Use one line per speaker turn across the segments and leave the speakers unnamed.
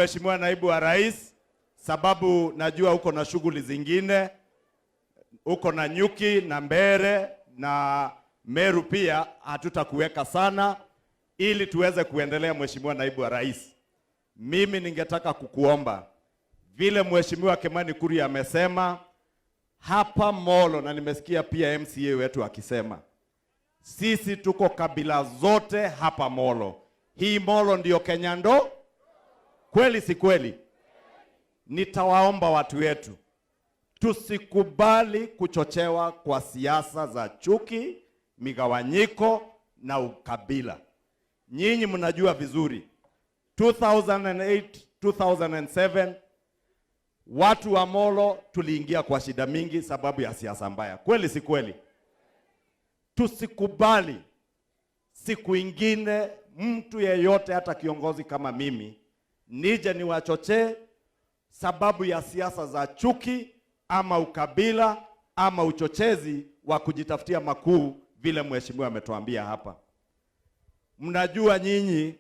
Mheshimiwa Naibu wa Rais, sababu najua uko na shughuli zingine, uko na Nyuki na Mbere na Meru pia, hatutakuweka sana ili tuweze kuendelea. Mheshimiwa Naibu wa Rais, mimi ningetaka kukuomba vile Mheshimiwa Kimani Kuria amesema hapa Molo, na nimesikia pia MCA wetu akisema sisi tuko kabila zote hapa Molo. Hii Molo ndio Kenya ndo? Kweli si kweli? Nitawaomba watu wetu tusikubali kuchochewa kwa siasa za chuki, migawanyiko na ukabila. Nyinyi mnajua vizuri 2008, 2007 watu wa Molo tuliingia kwa shida mingi sababu ya siasa mbaya. Kweli si kweli? Tusikubali siku ingine mtu yeyote, hata kiongozi kama mimi, nije niwachochee sababu ya siasa za chuki ama ukabila ama uchochezi wa kujitafutia makuu vile mheshimiwa ametuambia hapa. Mnajua nyinyi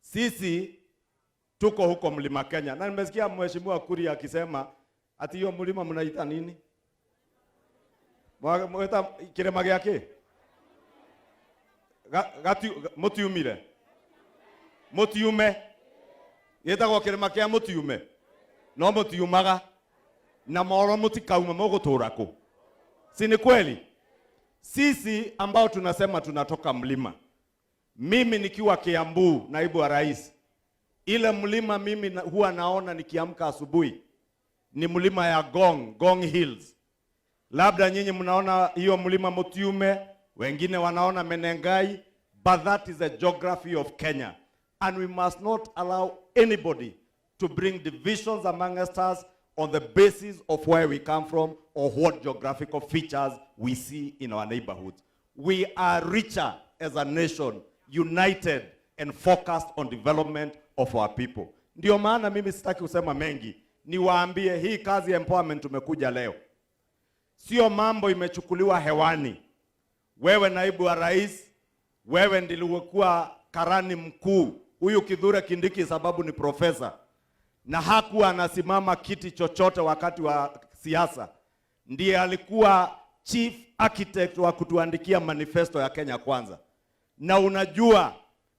sisi tuko huko Mlima Kenya, na nimesikia mheshimiwa Kuria akisema ati hiyo mlima mnaita nini? Mweta kirema gyake? Mutiumire. Mutiume. Yetagwo kirema kia mutiume. No mutiumaga na Molo mutikauma muguturako. Si ni kweli? Sisi ambao tunasema tunatoka mlima. Mimi nikiwa Kiambu, naibu wa rais, ile mlima mimi huwa naona nikiamka asubuhi ni mlima ya Gong Hills. Labda nyinyi mnaona hiyo mlima Mutiume, wengine wanaona Menengai, but that is a geography of Kenya, and we must not allow anybody to bring divisions among us on the basis of where we come from or what geographical features we see in our neighborhoods. We are richer as a nation, united and focused on development of our people. Ndio maana mimi sitaki kusema mengi, niwaambie hii kazi ya empowerment tumekuja leo. Sio mambo imechukuliwa hewani. Wewe naibu wa rais, wewe ndilikuwa karani mkuu. Huyu Kithure Kindiki sababu ni profesa na hakuwa anasimama kiti chochote wakati wa siasa, ndiye alikuwa chief architect wa kutuandikia manifesto ya Kenya Kwanza. Na unajua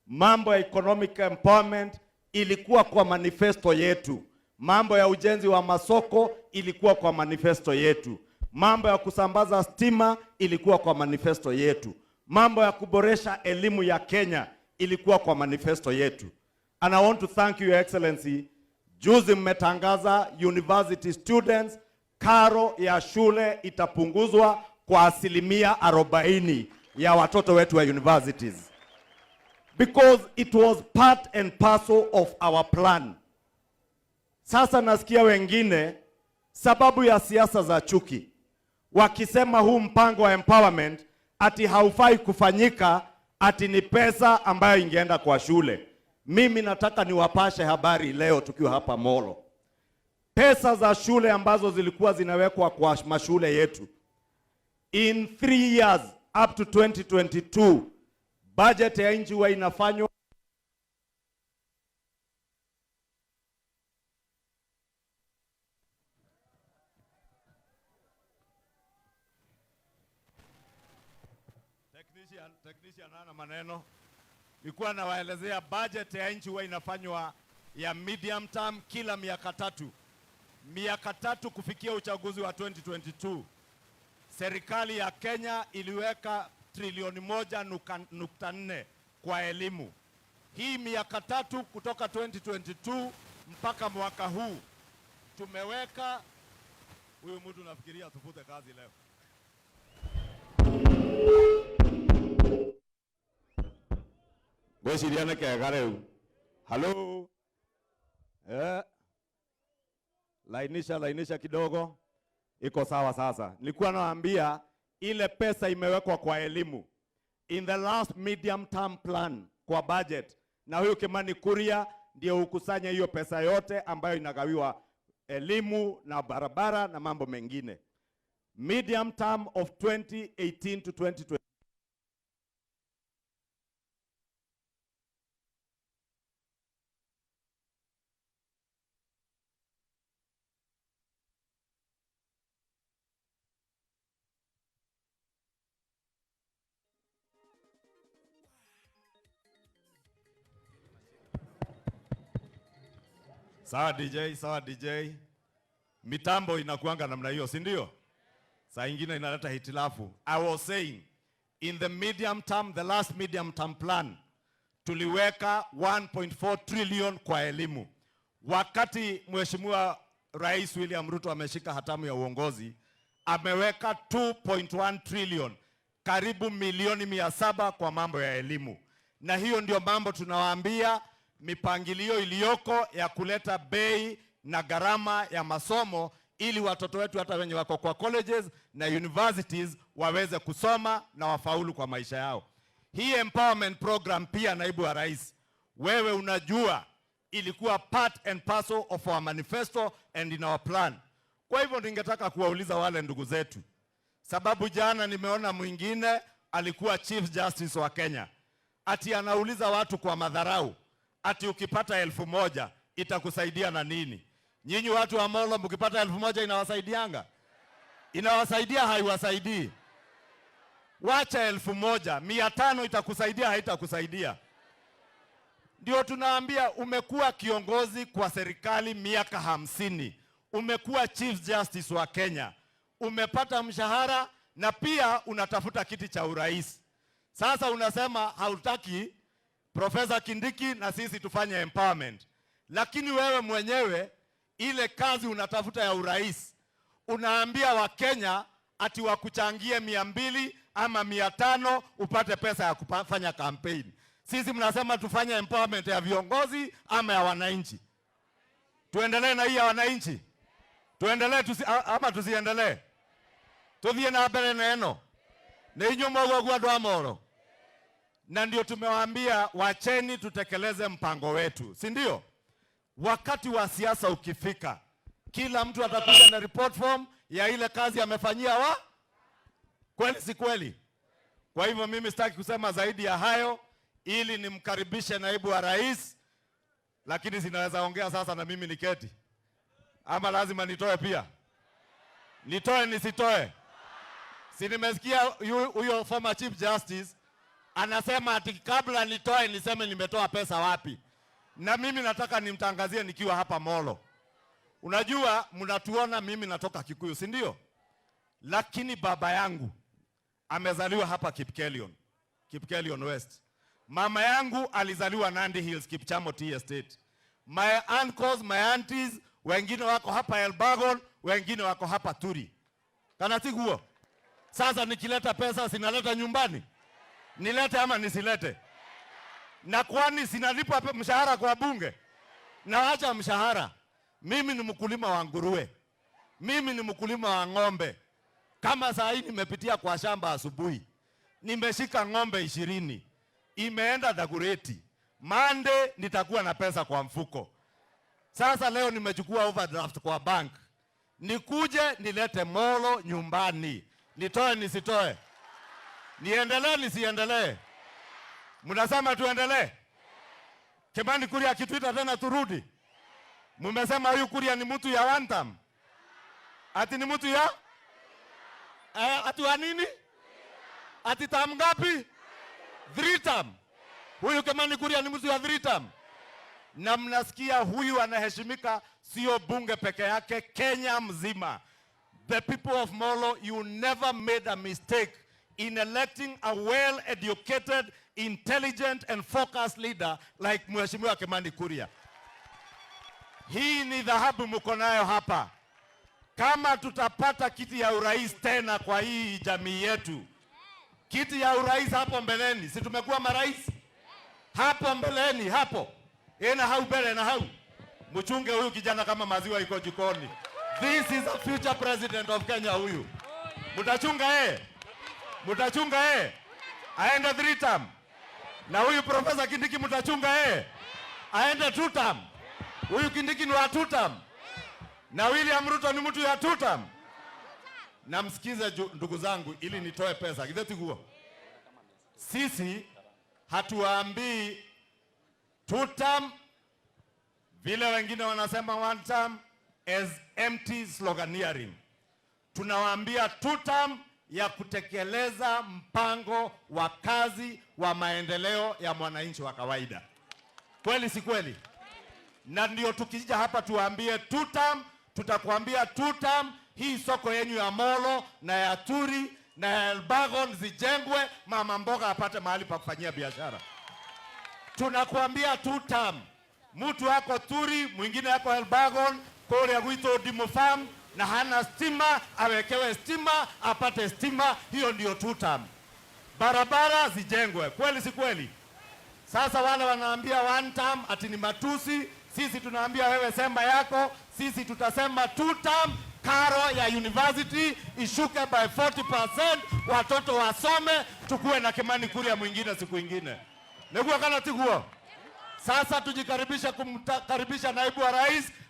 mambo ya economic empowerment ilikuwa kwa manifesto yetu. Mambo ya ujenzi wa masoko ilikuwa kwa manifesto yetu. Mambo ya kusambaza stima ilikuwa kwa manifesto yetu. Mambo ya kuboresha elimu ya Kenya ilikuwa kwa manifesto yetu. And I want to thank you, Your Excellency. Juzi mmetangaza university students karo ya shule itapunguzwa kwa 40% ya watoto wetu wa universities. Because it was part and parcel of our plan. Sasa nasikia wengine sababu ya siasa za chuki wakisema huu mpango wa empowerment ati haufai kufanyika, ati ni pesa ambayo ingeenda kwa shule. Mimi nataka niwapashe habari leo tukiwa hapa Molo. Pesa za shule ambazo zilikuwa zinawekwa kwa mashule yetu, in 3 years up to 2022, budget ya nchi huwa inafanywa technician ana maneno. Nilikuwa nawaelezea budget ya nchi huwa inafanywa ya medium term kila miaka 3. Miaka 3 kufikia uchaguzi wa 2022. Serikali ya Kenya iliweka trilioni 1.4 kwa elimu. Hii miaka 3 kutoka 2022 mpaka mwaka huu tumeweka, huyu mtu nafikiria tufute kazi leo. Gweshiriane kegareu. Hello. Lainisha kidogo. Iko sawa sasa. Nilikuwa nawaambia ile pesa imewekwa kwa elimu in the last medium term plan kwa budget, na huyu Kimani Kuria ndio hukusanya hiyo pesa yote ambayo inagawiwa elimu na barabara na mambo mengine. Medium term of 2018 to 2020. Sawa DJ, sawa DJ. Mitambo inakuanga namna hiyo, si ndio? Saa ingine inaleta hitilafu. I was saying, in the medium term, the last medium term plan, tuliweka 1.4 trillion kwa elimu. Wakati Mheshimiwa Rais William Ruto ameshika hatamu ya uongozi, ameweka 2.1 trillion, karibu milioni 700 kwa mambo ya elimu. Na hiyo ndio mambo tunawaambia, mipangilio iliyoko ya kuleta bei na gharama ya masomo ili watoto wetu hata wenye wako kwa colleges na universities waweze kusoma na wafaulu kwa maisha yao. Hii empowerment program pia, naibu wa rais, wewe unajua ilikuwa part and parcel of our manifesto and in our plan. Kwa hivyo ningetaka kuwauliza wale ndugu zetu, sababu jana nimeona mwingine alikuwa Chief Justice wa Kenya, ati anauliza watu kwa madharau, ati ukipata 1,000 itakusaidia na nini? Nyinyi watu wa Molo mkipata 1,000 inawasaidianga? Inawasaidia, haiwasaidii? Wacha 1,000, 500 itakusaidia, haitakusaidia? Ndio tunaambia, umekuwa kiongozi kwa serikali miaka 50. Umekuwa Chief Justice wa Kenya. Umepata mshahara na pia unatafuta kiti cha urais. Sasa unasema hautaki Profesa Kindiki na sisi tufanye empowerment. Lakini wewe mwenyewe ile kazi unatafuta ya urais, unaambia Wakenya ati wakuchangie 200 ama 500 upate pesa ya kufanya campaign. Sisi mnasema tufanye empowerment ya viongozi ama ya wananchi? Tuendelee na hii ya wananchi? Tuendelee ama tusiendelee? Tuthie na mbele neno. Na inyo mwago kwa ndo amoro. Na ndio tumewaambia wacheni tutekeleze mpango wetu, si ndio? Wakati wa siasa ukifika, kila mtu atakuja na report form ya ile kazi amefanyia kweli si kweli? Kwa hivyo mimi sitaki kusema zaidi ya hayo, ili nimkaribishe naibu wa rais, lakini sinaweza ongea sasa na mimi niketi? Ama lazima nitoe pia? Nitoe nisitoe? Si nimesikia huyo former Chief Justice anasema ati kabla nitoe niseme nimetoa pesa wapi. Na mimi nataka nimtangazie nikiwa hapa Molo. Unajua mnatuona mimi natoka Kikuyu, si ndio? Lakini baba yangu amezaliwa hapa Kipkelion West. Mama yangu alizaliwa Nandi Hills, Kipchamo Tea Estate. My uncles, my aunties, wengine wako hapa Elbagon, wengine wako hapa Turi. Kana si huo? Sasa nikileta pesa sinaleta nyumbani? Nilete ama nisilete? Na kwani sinalipa mshahara kwa bunge? Na acha mshahara. Mimi ni mkulima wa nguruwe. Mimi ni mkulima wa ng'ombe. Kama saa hii nimepitia kwa shamba asubuhi, nimeshika ng'ombe 20. Imeenda Dagureti. Monday nitakuwa na pesa kwa mfuko. Sasa leo nimechukua overdraft kwa bank. Nikuje nilete Molo nyumbani. Nitoe nisitoe? Niendelee nisiendelee? Mnasema tuendelee? Kimani Kuria akituita tena turudi? Mumesema huyu Kuria ni mtu ya one term? Ati ni mtu ya? Ati wa nini? Ati term ngapi? 3 term. Huyu Kimani Kuria ni mtu ya 3 term. Na mnasikia huyu anaheshimika sio bunge peke yake, Kenya mzima. The people of Molo, you never made a mistake in electing a well-educated, intelligent and focused leader like Mheshimiwa Kimani Kuria. Hii ni dhahabu mko nayo hapa. Kama tutapata kiti ya urais tena kwa hii jamii yetu, kiti ya urais hapo mbeleni, si tumekuwa marais? Hapo mbeleni, hapo. Ena hau bele na hau. Mchunge huyu kijana kama maziwa iko jikoni. This is a future president of Kenya huyu. Mutachunga Mutachunga aende 3 term. Na huyu Profesa Kindiki mutachunga aende 2 term. Huyu Kindiki ni wa 2 term. Na William Ruto ni mtu ya 2 term. Na msikize ndugu zangu ili nitoe pesa. Kideti huo. Sisi hatuwaambii 2 term vile wengine wanasema 1 term as empty sloganeering. Tunawaambia 2 term ya kutekeleza mpango wa kazi wa maendeleo ya mwananchi wa kawaida. Kweli si kweli?
na ndio tukija hapa tuambie 2 term, tutakwambia 2 term hii soko yenu ya Molo na ya Turi na ya Elbagon zijengwe, mama mboga apate mahali pa kufanyia biashara. Tunakuambia 2 term. Mtu wako Turi, mwingine yako Elbagon, kule ya Gwito Dimo Farm na hana stima, awekewe stima, apate stima, hiyo ndio 2 term. Barabara zijengwe, kweli si kweli? Sasa wale wanaambia 1 term ati ni matusi, sisi tunaambia wewe sema yako, sisi tutasema 2 term, karo ya university ishuke by 40%, watoto wasome, tukue na Kimani Kuria mwingine siku ingine. Negua kana tiguo. Sasa tujikaribisha kumkaribisha naibu wa rais